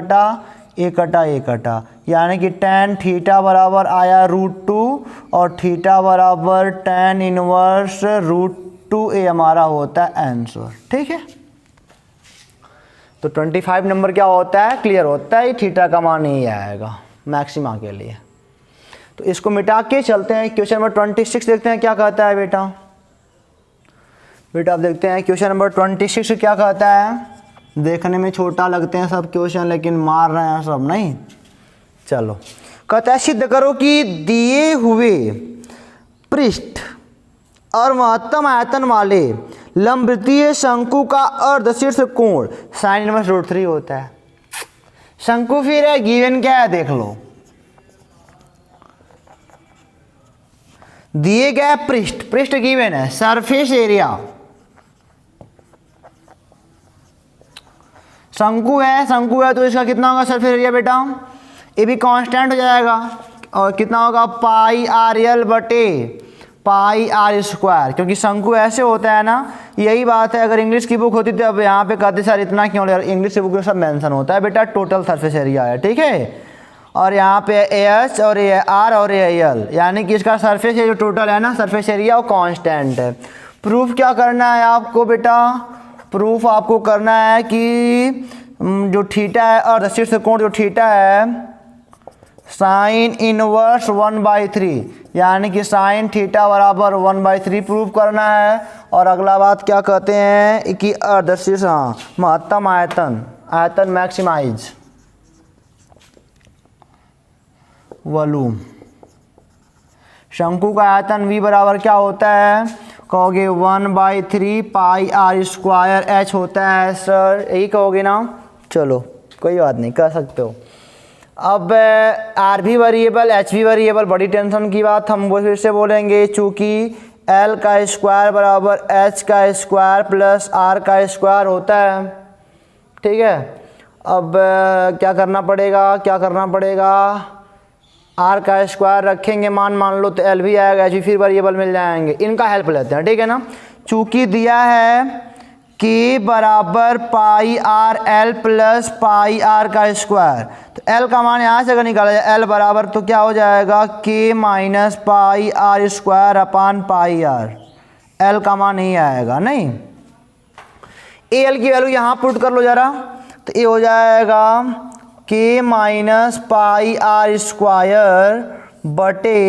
कटा, यानी कि tan थीटा बराबर आया √2 और थीटा बराबर tan इनवर्स √2a हमारा होता है आंसर। ठीक है, तो 25 नंबर क्या होता है, क्लियर होता है, थीटा का मान ही आएगा मैक्सिमा के लिए। तो इसको मिटा के चलते हैं क्वेश्चन नंबर 26 देखते हैं क्या कहता है बेटा। आप देखते हैं क्वेश्चन नंबर 26 क्या कहता है। देखने में छोटा लगते हैं सब क्वेश्चन, लेकिन मार रहे हैं सब नहीं। चलो कहता है सिद्ध करो कि दिए हुए पृष्ठ और महत्तम आयतन वाले लंबवृत्तीय शंकु का अर्धशीर्ष कोण sin इनवर्स √3 होता है। शंकु फिर है, गिवन क्या है देख लो, दिए गए पृष्ठ गिवन है, सरफेस एरिया शंकु है तो इसका कितना होगा सरफेस एरिया बेटा, ये भी कांस्टेंट हो जाएगा और कितना होगा πr/l बटे πr², क्योंकि शंकु ऐसे होता है ना। यही बात है, अगर इंग्लिश की बुक होती तो अब यहाँ पे कहते सर इतना क्यों, इंग्लिश की बुक में सब मेंशन होता है बेटा, टोटल सरफेस एरिया है। ठीक है, और यहाँ पे एच और ए आर और ए एल, यानी कि इसका सरफेस एरिया जो टोटल है ना सरफेस एरिया वो कांस्टेंट है। प्रूफ क्या करना है आपको बेटा, प्रूफ आपको करना है कि जो थीटा है अर्धशीर्ष कोण जो थीटा है sin इनवर्स 1/3, यानी कि sin थीटा बराबर 1/3 प्रूफ करना है। और अगला बात क्या कहते हैं कि अर्धशीर्ष महत्तम आयतन मैक्सिमाइज वॉल्यूम, शंकु का आयतन V बराबर क्या होता है, कहोगे 1/3 πr² h होता है सर, यही कहोगे ना। चलो कोई बात नहीं, कह सकते हो। अब आर भी वेरिएबल एच भी वेरिएबल, बड़ी टेंशन की बात, हम वो फिर से बोलेंगे चूँकि एल का स्क्वायर बराबर एच का स्क्वायर प्लस आर का स्क्वायर होता है। ठीक है, अब क्या करना पड़ेगा, आर का स्क्वायर रखेंगे मान लो तो एल भी आएगा, एच भी फिर वेरिएबल मिल जाएंगे, इनका हेल्प लेते हैं। ठीक है ना, चूँकि दिया है के बराबर πr/l प्लस πr का स्क्वायर, तो एल का मान यहाँ से अगर निकाला जाए एल बराबर तो क्या हो जाएगा k माइनस πr²/πr, एल का मान नहीं आएगा नहीं। एल की वैल्यू यहाँ पुट कर लो जरा, तो ये हो जाएगा k माइनस πr² बटे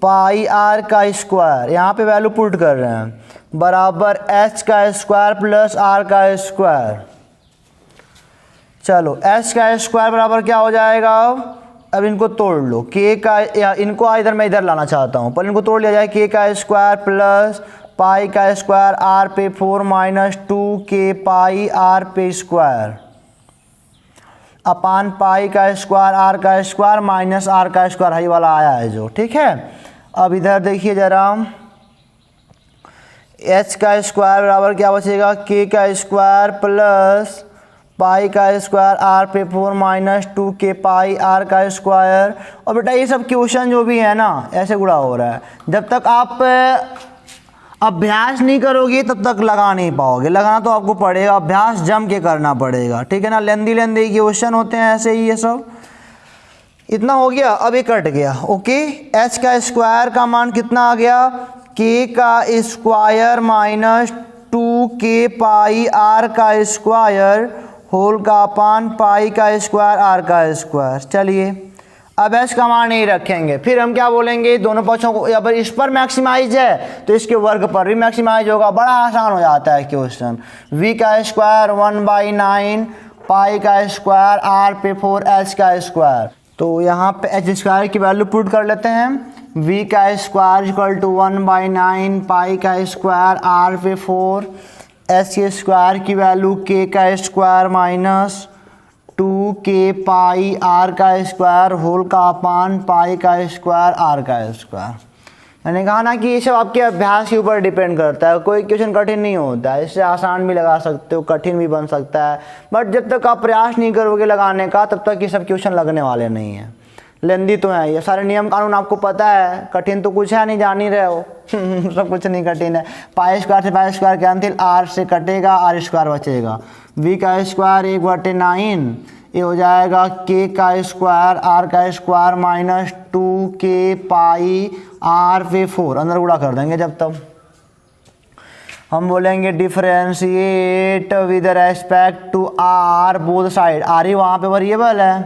πr का स्क्वायर, यहाँ पे वैल्यू पुट कर रहे हैं, बराबर h का स्क्वायर प्लस r का स्क्वायर। चलो h का स्क्वायर बराबर क्या हो जाएगा, अब इनको तोड़ लो, k का, या इनको इधर मैं इधर लाना चाहता हूँ पर इनको तोड़ लिया जाए, k का स्क्वायर प्लस पाई का स्क्वायर r पे 4 माइनस 2k पाई r पे स्क्वायर अपान पाई का स्क्वायर r का स्क्वायर माइनस r का स्क्वायर, हाई वाला आया है जो। ठीक है, अब इधर देखिए जरा, h का स्क्वायर बराबर क्या बचेगा, k का स्क्वायर प्लस पाई का स्क्वायर आर पे 4 माइनस 2k पाई आर का स्क्वायर। और बेटा ये सब क्वेश्चन जो भी है ना ऐसे गुणा हो रहा है, जब तक आप अभ्यास नहीं करोगे तब तक लगा नहीं पाओगे। लगाना तो आपको पड़ेगा, अभ्यास जम के करना पड़ेगा, ठीक है ना। लेंदी क्वेश्चन होते हैं ऐसे ही ये सब। इतना हो गया, अब ये कट गया। ओके, एच का स्क्वायर का मान कितना आ गया, के का square minus 2k pi R का स्क्वायर होल का अपान पाई का स्क्वायर आर का स्क्वायर। चलिए अब एच का मान नहीं रखेंगे, फिर हम क्या बोलेंगे, दोनों पक्षों को अगर इस पर मैक्सिमाइज है तो इसके वर्ग पर भी मैक्सिमाइज होगा। बड़ा आसान हो जाता है क्वेश्चन। v का स्क्वायर 1/9 पाई का स्क्वायर आर पे 4 एच का स्क्वायर। तो यहाँ पे एच स्क्वायर की वैल्यू पुट कर लेते हैं। v का स्क्वायर इक्वल टू 1/9 पाई का स्क्वायर आर पे 4, एच के स्क्वायर की वैल्यू k का square minus 2k pi R का स्क्वायर होल का अपान पाई का स्क्वायर आर का स्क्वायर। मैंने कहा ना कि ये सब आपके अभ्यास के ऊपर डिपेंड करता है। कोई क्वेश्चन कठिन नहीं होता है, इससे आसान भी लगा सकते हो, कठिन भी बन सकता है। बट जब तक आप प्रयास नहीं करोगे लगाने का तब तक ये सब क्वेश्चन लगने वाले नहीं हैं। लेंदी तो है, ये सारे नियम कानून आपको पता है, कठिन तो कुछ है नहीं, जान ही रहे हो। सब कुछ नहीं कठिन है। पाई स्क्वायर से पाई स्क्वायर कैंसिल, आर से कटेगा, आर स्क्वायर बचेगा। v का स्क्वायर 1/9 ये हो जाएगा k का स्क्वायर आर का square minus 2k pi R पे 4, अंदर गुणा कर देंगे। जब तब हम बोलेंगे differentiate with respect to R both side, R ही वहाँ पे वेरिएबल है,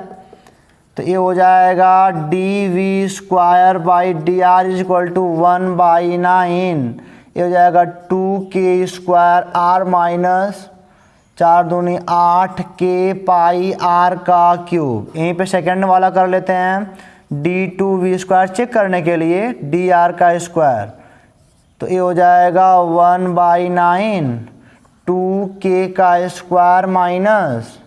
तो ये हो जाएगा D square by D R is equal to 1/9, ये हो जाएगा 2k स्क्वायर आर माइनस 4 दूनी 8k पाई आर का क्यूब। यहीं पे सेकंड वाला कर लेते हैं d2v स्क्वायर चेक करने के लिए डी आर का स्क्वायर, तो ये हो जाएगा 1/9 2k का स्क्वायर माइनस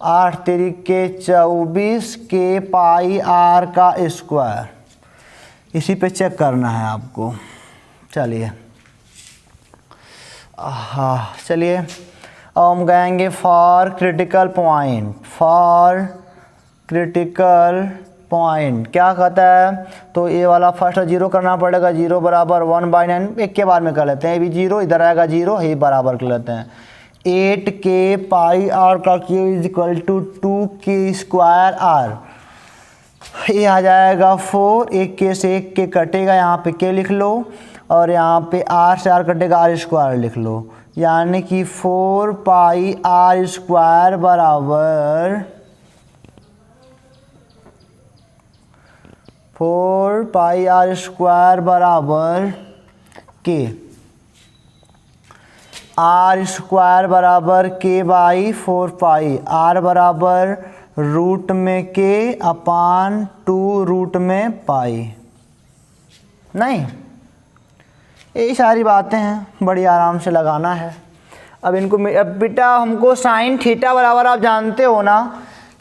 8 तरीके 24 k पाई आर का स्क्वायर। इसी पे चेक करना है आपको। चलिए हाँ, चलिए अब हम कहेंगे for critical point. For critical point क्या कहता है, तो ये वाला फर्स्ट 0 करना पड़ेगा। 0 बराबर 1/9, एक के बाद में कर लेते हैं, ये भी 0 इधर आएगा 0, ये बराबर कर लेते हैं। 8k पाई आर का cube is equal to 2k square R, ये आ जाएगा 4, एक के से एक के कटेगा, यहाँ पे k लिख लो, और यहाँ पे r से r कटेगा, आर स्क्वायर लिख लो, यानी कि 4 पाई आर स्क्वायर बराबर 4 पाई आर स्क्वायर बराबर के, आर स्क्वायर बराबर के बाई 4 पाई, आर बराबर रूट में के अपान 2 रूट में पाई। नहीं, यही सारी बातें हैं, बड़ी आराम से लगाना है। अब इनको अब बेटा हमको साइन थीटा बराबर, आप जानते हो ना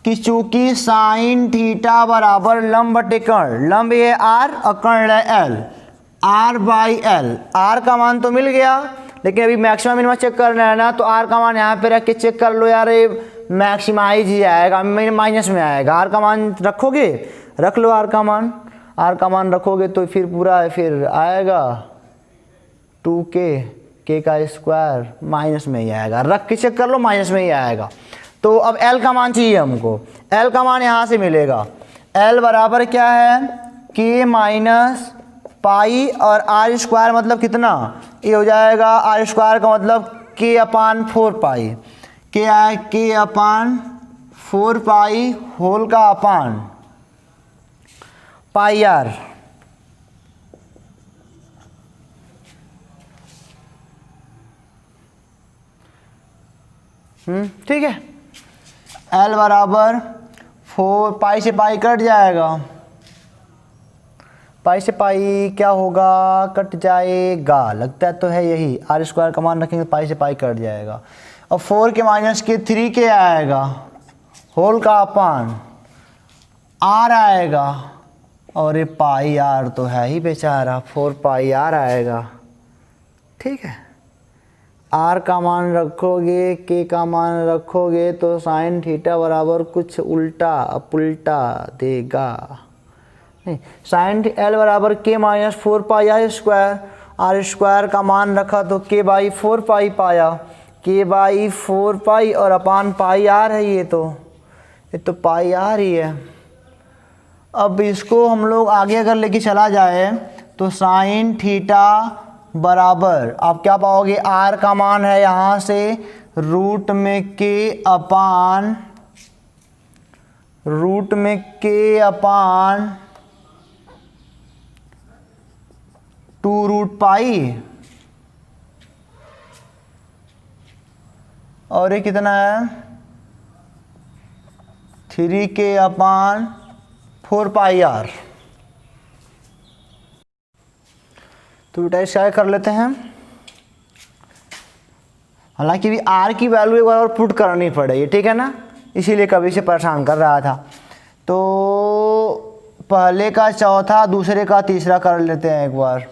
कि चूंकि साइन थीटा बराबर लंब बटे कर्ण, लंब ये आर और कर्ण है L, R by L. R का मान तो मिल गया, लेकिन अभी मैक्सिमम मिनिमम चेक करना है ना, तो आर का मान यहाँ पे रख के चेक कर लो यार, ये मैक्सिमाइज ही आएगा, माइनस में आएगा। आर का मान रखोगे, रख लो आर का मान, आर का मान रखोगे तो फिर पूरा फिर आएगा 2k का स्क्वायर माइनस में ही आएगा, रख के चेक कर लो, माइनस में ही आएगा। तो अब l का मान चाहिए हमको, l का मान यहाँ से मिलेगा। l बराबर क्या है, k माइनस पाई और आर स्क्वायर मतलब कितना, ये हो जाएगा आर स्क्वायर का मतलब k अपान 4 पाई, k आए k अपान 4 पाई होल का अपान पाई आर। ठीक है, L बराबर 4 पाई से पाई कट जाएगा, पाई से पाई क्या होगा, कट जाएगा, लगता है तो है यही। आर स्क्वायर का मान रखेंगे पाई से पाई कट जाएगा, और 4 के माइनस के 3 के आएगा, होल का अपान आर आएगा, और ये पाई आर तो है ही बेचारा, 4 पाई आर आएगा। ठीक है, आर का मान रखोगे, के का मान रखोगे तो साइन थीटा बराबर कुछ उल्टा पुल्टा देगा। नहीं, साइन एल बराबर के minus 4 pi R square, R square का मान रखा तो के बाई 4 पाई पाया, के बाई 4 पाई और अपान पाई आर है, ये तो पाई आर ही है। अब इसको हम लोग आगे अगर लेके चला जाए तो साइन थीटा बराबर आप क्या पाओगे, आर का मान है यहाँ से रूट में के अपान 2 रूट पाई, और ये कितना है 3 के अपान 4 पाई आर। तो बेटा इसका कर लेते हैं। हालांकि भी आर की वैल्यू एक बार और पुट करनी पड़ेगी, ठीक है ना, इसीलिए कभी से परेशान कर रहा था। तो पहले का चौथा, दूसरे का तीसरा कर लेते हैं एक बार।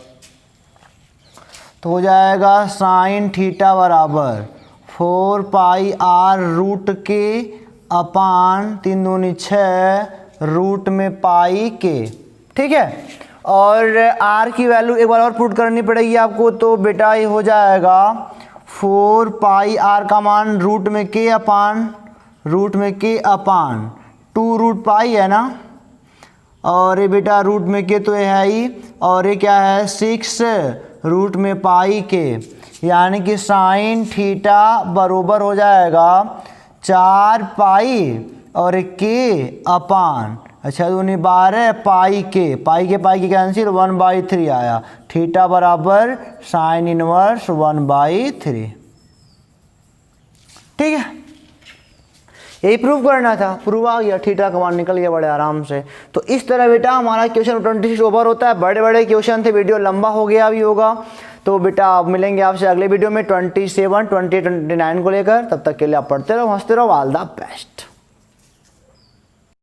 तो हो जाएगा साइन थीटा बराबर 4 पाई आर रूट के अपान 3 दूनी 6 रूट में पाई के, ठीक है। और आर की वैल्यू एक बार और पुट करनी पड़ेगी आपको, तो बेटा ये हो जाएगा 4 पाई आर का मान रूट में के अपान 2 रूट पाई है ना, और ये बेटा रूट में के तो ये है ही, और ये क्या है 6 रूट में पाई के, यानी कि साइन थीटा बरोबर हो जाएगा 4 पाई और के अपान, अच्छा 2 12 पाई के कैंसिल 1/3 आया, थीटा बराबर साइन इनवर्स 1/3, ठीक है। यही प्रूव करना था, प्रूव आ गया, थीटा का मान निकल गया बड़े आराम से। तो इस तरह बेटा हमारा क्वेश्चन 26 ओवर होता है। बड़े बड़े क्वेश्चन थे, वीडियो लंबा हो गया भी होगा। तो बेटा आप मिलेंगे आपसे अगले वीडियो में 27, 28, 29 को लेकर। तब तक के लिए आप पढ़ते रहो, हंसते रहो, ऑल द बेस्ट।